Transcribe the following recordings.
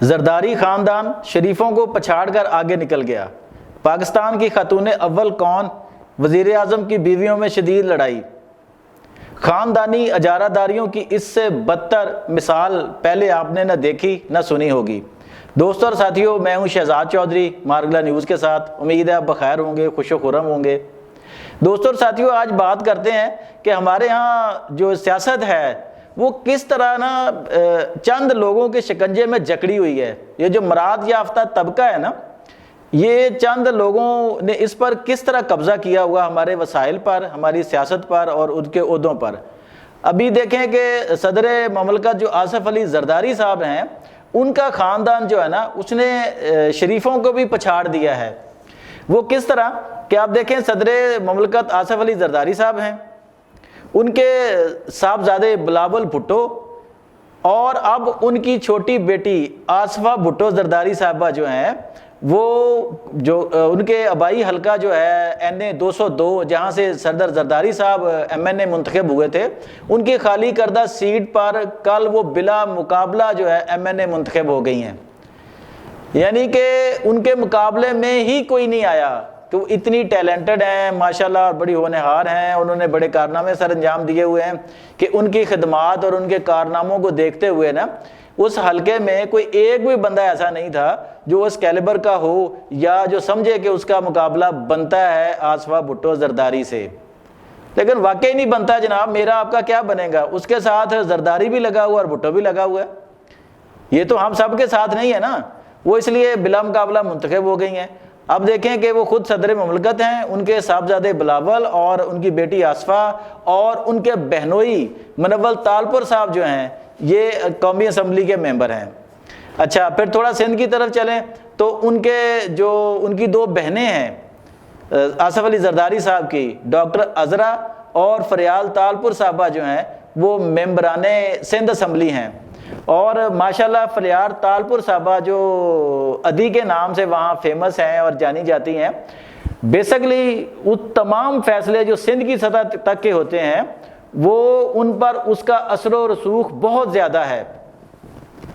زرداری خاندان شریفوں کو پچھاڑ کر آگے نکل گیا۔ پاکستان کی خاتون اول کون؟ وزیر اعظم کی بیویوں میں شدید لڑائی۔ خاندانی اجارہ داریوں کی اس سے بدتر مثال پہلے آپ نے نہ دیکھی نہ سنی ہوگی۔ دوستوں اور ساتھیوں، میں ہوں شہزاد چودھری مارگلا نیوز کے ساتھ۔ امید ہے آپ بخیر ہوں گے، خوش و خرم ہوں گے۔ دوستوں اور ساتھیوں، آج بات کرتے ہیں کہ ہمارے ہاں جو سیاست ہے وہ کس طرح چند لوگوں کے شکنجے میں جکڑی ہوئی ہے۔ یہ جو مراد یافتہ طبقہ ہے نا، یہ چند لوگوں نے اس پر کس طرح قبضہ کیا ہوا، ہمارے وسائل پر، ہماری سیاست پر اور ان کے عہدوں پر۔ ابھی دیکھیں کہ صدر مملکت جو آصف علی زرداری صاحب ہیں، ان کا خاندان جو ہے نا، اس نے شریفوں کو بھی پچھاڑ دیا ہے۔ وہ کس طرح کہ آپ دیکھیں، صدر مملکت آصف علی زرداری صاحب ہیں، ان کے صاحبزادے بلاول بھٹو اور اب ان کی چھوٹی بیٹی آصفہ بھٹو زرداری صاحبہ جو ہیں، وہ جو ان کے آبائی حلقہ جو ہے NA 202، جہاں سے سردار زرداری صاحب MNA منتخب ہوئے تھے، ان کی خالی کردہ سیٹ پر کل وہ بلا مقابلہ جو ہے MNA منتخب ہو گئی ہیں۔ یعنی کہ ان کے مقابلے میں ہی کوئی نہیں آیا، کہ وہ اتنی ٹیلنٹڈ ہیں ماشاءاللہ اور بڑی ہونہار ہیں، انہوں نے بڑے کارنامے سر انجام دیے ہوئے ہیں کہ ان کی خدمات اور ان کے کارناموں کو دیکھتے ہوئے نا، اس حلقے میں کوئی ایک بھی بندہ ایسا نہیں تھا جو اس کیلیبر کا ہو یا جو سمجھے کہ اس کا مقابلہ بنتا ہے آصفہ بھٹو زرداری سے۔ لیکن واقعی نہیں بنتا جناب، میرا آپ کا کیا بنے گا؟ اس کے ساتھ زرداری بھی لگا ہوا اور بھٹو بھی لگا ہوا ہے۔ یہ تو ہم سب کے ساتھ نہیں ہے نا، وہ اس لیے بلا مقابلہ منتخب ہو گئی ہیں۔ اب دیکھیں کہ وہ خود صدر مملکت ہیں، ان کے صاحبزادے بلاول اور ان کی بیٹی آصفہ اور ان کے بہنوئی منول تالپور صاحب جو ہیں، یہ قومی اسمبلی کے ممبر ہیں۔ اچھا، پھر تھوڑا سندھ کی طرف چلیں تو ان کی دو بہنیں ہیں آصف علی زرداری صاحب کی، ڈاکٹر عذرا اور فریال تالپور صاحبہ جو ہیں، وہ ممبران سندھ اسمبلی ہیں۔ اور ماشاءاللہ فریال تالپور صاحبہ جو ادی کے نام سے وہاں فیمس ہیں اور جانی جاتی ہیں، بیسکلی وہ تمام فیصلے جو سندھ کی سطح تک کے ہوتے ہیں، وہ ان پر اس کا اثر و رسوخ بہت زیادہ ہے۔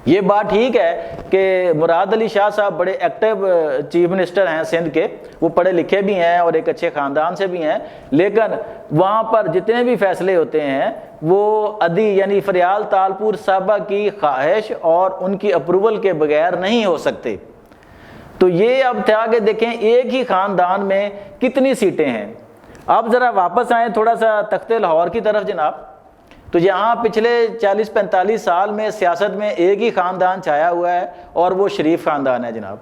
یہ بات ٹھیک ہے کہ مراد علی شاہ صاحب بڑے ایکٹیو چیف منسٹر ہیں سندھ کے، وہ پڑھے لکھے بھی ہیں اور ایک اچھے خاندان سے بھی ہیں، لیکن وہاں پر جتنے بھی فیصلے ہوتے ہیں وہ ادی یعنی فریال تالپور صاحبہ کی خواہش اور ان کی اپروول کے بغیر نہیں ہو سکتے۔ تو یہ اب تھا کہ دیکھیں ایک ہی خاندان میں کتنی سیٹیں ہیں۔ اب ذرا واپس آئیں تھوڑا سا تخت لاہور کی طرف جناب، تو یہاں پچھلے 40-45 سال میں سیاست میں ایک ہی خاندان چھایا ہوا ہے اور وہ شریف خاندان ہے جناب۔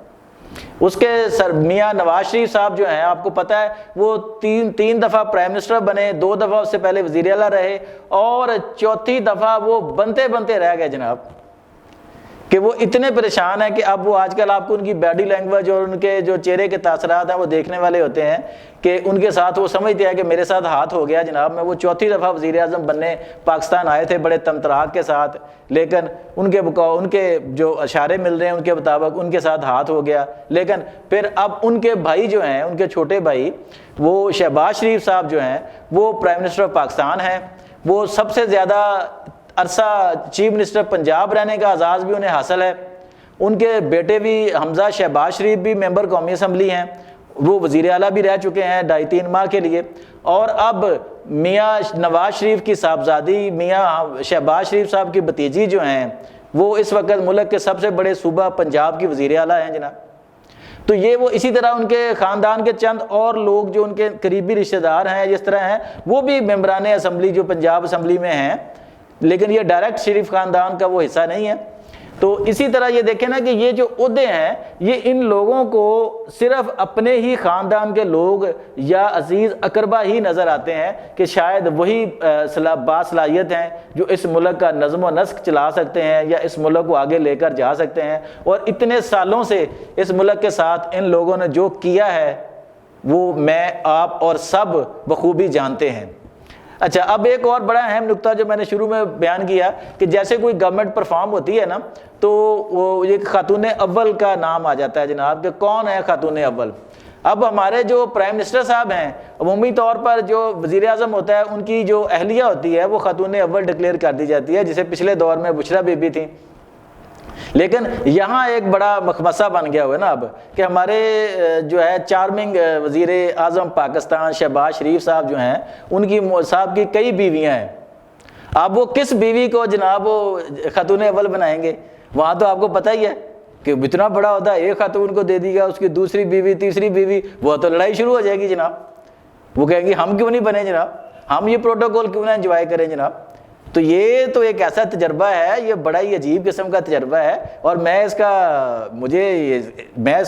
اس کے میاں نواز شریف صاحب جو ہیں، آپ کو پتہ ہے وہ تین دفعہ پرائم منسٹر بنے، 2 دفعہ اس سے پہلے وزیر اعلیٰ رہے اور 4تھی دفعہ وہ بنتے رہ گئے جناب، کہ وہ اتنے پریشان ہیں کہ اب وہ آج کل آپ کو ان کی باڈی لینگویج اور ان کے جو چہرے کے تاثرات ہیں وہ دیکھنے والے ہوتے ہیں کہ ان کے ساتھ وہ سمجھتے ہیں کہ میرے ساتھ ہاتھ ہو گیا جناب، میں وہ 4تھی دفعہ وزیر اعظم بننے پاکستان آئے تھے بڑے تمطراق کے ساتھ، لیکن ان کے جو اشارے مل رہے ہیں ان کے مطابق ان کے ساتھ ہاتھ ہو گیا۔ لیکن پھر اب ان کے بھائی جو ہیں، ان کے چھوٹے بھائی وہ شہباز شریف صاحب جو ہیں، وہ پرائم منسٹر آف پاکستان ہیں، وہ سب سے زیادہ عرصہ چیف منسٹر پنجاب رہنے کا اعزاز بھی انہیں حاصل ہے۔ ان کے بیٹے بھی حمزہ شہباز شریف بھی ممبر قومی اسمبلی ہیں، وہ وزیر اعلیٰ بھی رہ چکے ہیں 2.5-3 ماہ کے لیے۔ اور اب میاں نواز شریف کی صاحبزادی میاں شہباز شریف صاحب کی بھتیجی جو ہیں، وہ اس وقت ملک کے سب سے بڑے صوبہ پنجاب کی وزیر اعلیٰ ہیں جناب۔ تو یہ وہ اسی طرح ان کے خاندان کے چند اور لوگ جو ان کے قریبی رشتہ دار ہیں جس طرح ہیں، وہ بھی ممبران اسمبلی جو پنجاب اسمبلی میں ہیں، لیکن یہ ڈائریکٹ شریف خاندان کا وہ حصہ نہیں ہے۔ تو اسی طرح یہ دیکھیں نا کہ یہ جو عہدے ہیں، یہ ان لوگوں کو صرف اپنے ہی خاندان کے لوگ یا عزیز اقربا ہی نظر آتے ہیں کہ شاید وہی باصلاحیت ہیں جو اس ملک کا نظم و نسق چلا سکتے ہیں یا اس ملک کو آگے لے کر جا سکتے ہیں۔ اور اتنے سالوں سے اس ملک کے ساتھ ان لوگوں نے جو کیا ہے وہ میں آپ اور سب بخوبی جانتے ہیں۔ اچھا، اب ایک اور بڑا اہم نقطہ جو میں نے شروع میں بیان کیا کہ جیسے کوئی گورنمنٹ پرفارم ہوتی ہے نا، تو وہ ایک خاتون اول کا نام آ جاتا ہے جناب کہ کون ہے خاتون اول۔ اب ہمارے جو پرائم منسٹر صاحب ہیں، عمومی طور پر جو وزیر اعظم ہوتا ہے ان کی جو اہلیہ ہوتی ہے وہ خاتون اول ڈکلیئر کر دی جاتی ہے، جسے پچھلے دور میں بشرا بی بی تھیں۔ لیکن یہاں ایک بڑا مخمصہ بن گیا ہوا ہے نا اب کہ ہمارے جو ہے چارمنگ وزیر اعظم پاکستان شہباز شریف صاحب جو ہیں ان کی صاحب کی کئی بیویاں ہیں. اب وہ کس بیوی کو جناب وہ خاتون اول بنائیں گے؟ وہاں تو آپ کو پتہ ہی ہے کہ اتنا بڑا ہوتا ہے, ایک خاتون کو دے دی گا, اس کی دوسری بیوی تیسری بیوی, وہ تو لڑائی شروع ہو جائے گی جناب. وہ کہیں گے ہم کیوں نہیں بنے جناب, ہم یہ پروٹوکول کیوں نہ انجوائے کریں جناب. تو یہ تو ایک ایسا تجربہ ہے, یہ بڑا ہی عجیب قسم کا تجربہ ہے. اور میں اس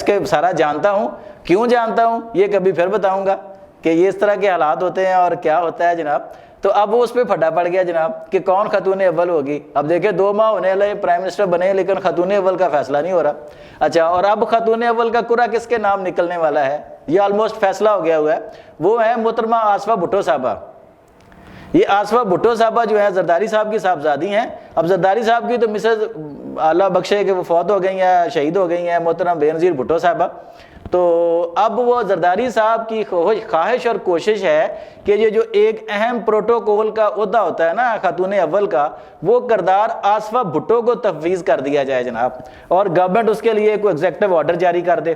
کے سارا جانتا ہوں. کیوں جانتا ہوں یہ کبھی پھر بتاؤں گا کہ یہ اس طرح کے حالات ہوتے ہیں اور کیا ہوتا ہے جناب. تو اب وہ اس پہ پھٹا پڑ گیا جناب کہ کون خاتون اول ہوگی. اب دیکھیں 2 ماہ ہونے والے پرائم منسٹر بنے لیکن خاتون اول کا فیصلہ نہیں ہو رہا. اچھا, اور اب خاتون اول کا قرعہ کس کے نام نکلنے والا ہے, یہ آلموسٹ فیصلہ ہو گیا ہوا ہے. وہ ہے محترمہ آصفہ بھٹو صاحبہ. یہ آصفہ بھٹو صاحبہ جو ہے زرداری صاحب کی صاحبزادی ہیں. اب زرداری صاحب کی تو مسز اللہ بخشے کہ وہ فوت ہو گئی ہیں, شہید ہو گئی ہیں, محترم بے نظیر بھٹو صاحبہ. تو اب وہ زرداری صاحب کی خواہش اور کوشش ہے کہ یہ جو ایک اہم پروٹوکول کا عہدہ ہوتا ہے نا خاتون اول کا, وہ کردار آصفہ بھٹو کو تفویض کر دیا جائے جناب, اور گورنمنٹ اس کے لیے کوئی ایگزیکٹو آرڈر جاری کر دے.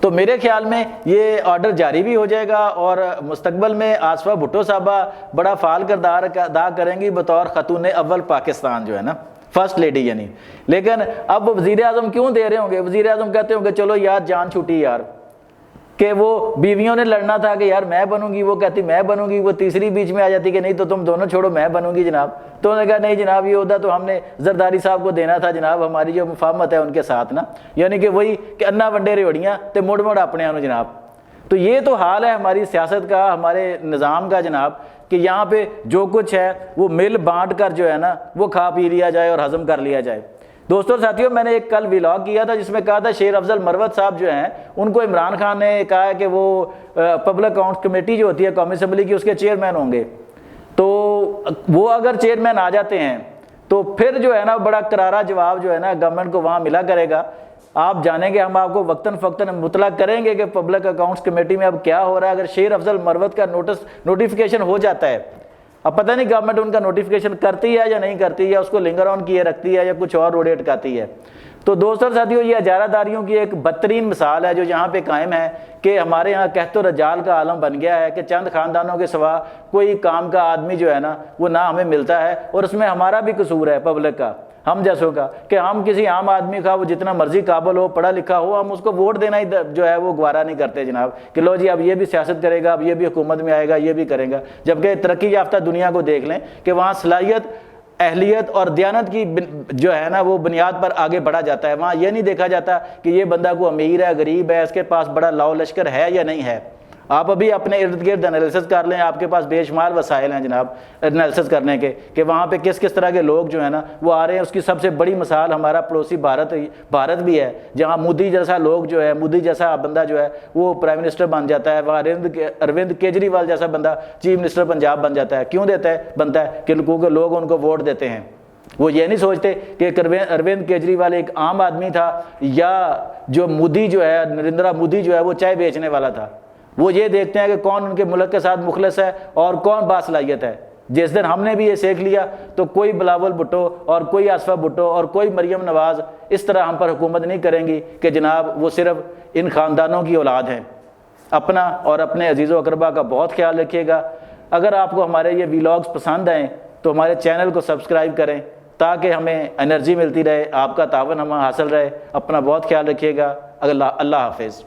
تو میرے خیال میں یہ آرڈر جاری بھی ہو جائے گا اور مستقبل میں آصفہ بھٹو صاحبہ بڑا فعال کردار ادا کریں گی بطور خاتون اول پاکستان جو ہے نا, فرسٹ لیڈی یعنی. لیکن اب وزیر اعظم کیوں دے رہے ہوں گے؟ وزیر اعظم کہتے ہوں گے چلو یار جان چھوٹی یار, کہ وہ بیویوں نے لڑنا تھا کہ یار میں بنوں گی, وہ کہتی میں بنوں گی, وہ تیسری بیچ میں آ جاتی کہ نہیں تو تم دونوں چھوڑو میں بنوں گی جناب. تو انہوں نے کہا نہیں جناب یہ عہدہ تو ہم نے زرداری صاحب کو دینا تھا جناب, ہماری جو مفاہمت ہے ان کے ساتھ نا, یعنی کہ وہی کہ انا ونڈے ریوڑیاں تے مڑ مڑ اپنے آنو جناب. تو یہ تو حال ہے ہماری سیاست کا, ہمارے نظام کا جناب, کہ یہاں پہ جو کچھ ہے وہ مل بانٹ کر جو ہے نا وہ کھا پی لیا جائے اور ہضم کر لیا جائے. دوستوں ساتھیوں, میں نے ایک کل ولاگ کیا تھا جس میں کہا تھا شیر افضل مروت صاحب جو ہیں ان کو عمران خان نے کہا ہے کہ وہ پبلک اکاؤنٹس کمیٹی جو ہوتی ہے قومی اسمبلی کی اس کے چیئرمین ہوں گے. تو وہ اگر چیئرمین آ جاتے ہیں تو پھر جو ہے نا بڑا کرارا جواب جو ہے نا گورنمنٹ کو وہاں ملا کرے گا. آپ جانیں گے, ہم آپ کو وقتاً فوقتاً مطلع کریں گے کہ پبلک اکاؤنٹس کمیٹی میں اب کیا ہو رہا ہے. اگر شیر افضل مروت کا نوٹیفیکیشن ہو جاتا ہے, اب پتہ نہیں گورنمنٹ ان کا نوٹیفیکیشن کرتی ہے یا نہیں کرتی, یا اس کو لنگر آن کیے رکھتی ہے یا کچھ اور روڑے اٹکاتی ہے. تو دوستوں ساتھیوں یہ اجارہ داریوں کی ایک بدترین مثال ہے جو یہاں پہ قائم ہے کہ ہمارے یہاں قحط و رجال کا عالم بن گیا ہے کہ چند خاندانوں کے سوا کوئی کام کا آدمی جو ہے نا وہ نہ ہمیں ملتا ہے. اور اس میں ہمارا بھی قصور ہے پبلک کا, ہم جیسوں کا, کہ ہم کسی عام آدمی کا وہ جتنا مرضی قابل ہو, پڑھا لکھا ہو, ہم اس کو ووٹ دینا ہی جو ہے وہ گوارا نہیں کرتے جناب, کہ لو جی اب یہ بھی سیاست کرے گا, اب یہ بھی حکومت میں آئے گا, یہ بھی کرے گا. جبکہ ترقی یافتہ دنیا کو دیکھ لیں کہ وہاں صلاحیت, اہلیت اور دیانت کی جو ہے نا وہ بنیاد پر آگے بڑھا جاتا ہے. وہاں یہ نہیں دیکھا جاتا کہ یہ بندہ کو امیر ہے, غریب ہے, اس کے پاس بڑا لاؤ لشکر ہے یا نہیں ہے. آپ ابھی اپنے ارد گرد انالیسس کر لیں, آپ کے پاس بے شمار وسائل ہیں جناب انالیسس کرنے کے کہ وہاں پہ کس کس طرح کے لوگ جو ہیں نا وہ آ رہے ہیں. اس کی سب سے بڑی مثال ہمارا پڑوسی بھارت بھی ہے, جہاں مودی جیسا لوگ جو ہے, مودی جیسا بندہ جو ہے وہ پرائم منسٹر بن جاتا ہے, وہاں اروند کیجریوال جیسا بندہ چیف منسٹر پنجاب بن جاتا ہے. کیوں بنتا ہے کہ لوگ ان کو ووٹ دیتے ہیں. وہ یہ نہیں سوچتے کہ اروند کیجریوال ایک عام آدمی تھا یا جو مودی جو ہے, نریندرا مودی جو ہے وہ چائے بیچنے والا تھا. وہ یہ دیکھتے ہیں کہ کون ان کے ملک کے ساتھ مخلص ہے اور کون باصلاحیت ہے. جس دن ہم نے بھی یہ سیکھ لیا تو کوئی بلاول بھٹو اور کوئی آصفہ بھٹو اور کوئی مریم نواز اس طرح ہم پر حکومت نہیں کریں گی کہ جناب وہ صرف ان خاندانوں کی اولاد ہیں. اپنا اور اپنے عزیز و اقربا کا بہت خیال رکھیے گا. اگر آپ کو ہمارے یہ ولاگز پسند آئیں تو ہمارے چینل کو سبسکرائب کریں تاکہ ہمیں انرجی ملتی رہے, آپ کا تعاون ہمیں حاصل رہے. اپنا بہت خیال رکھیے گا. اللہ حافظ.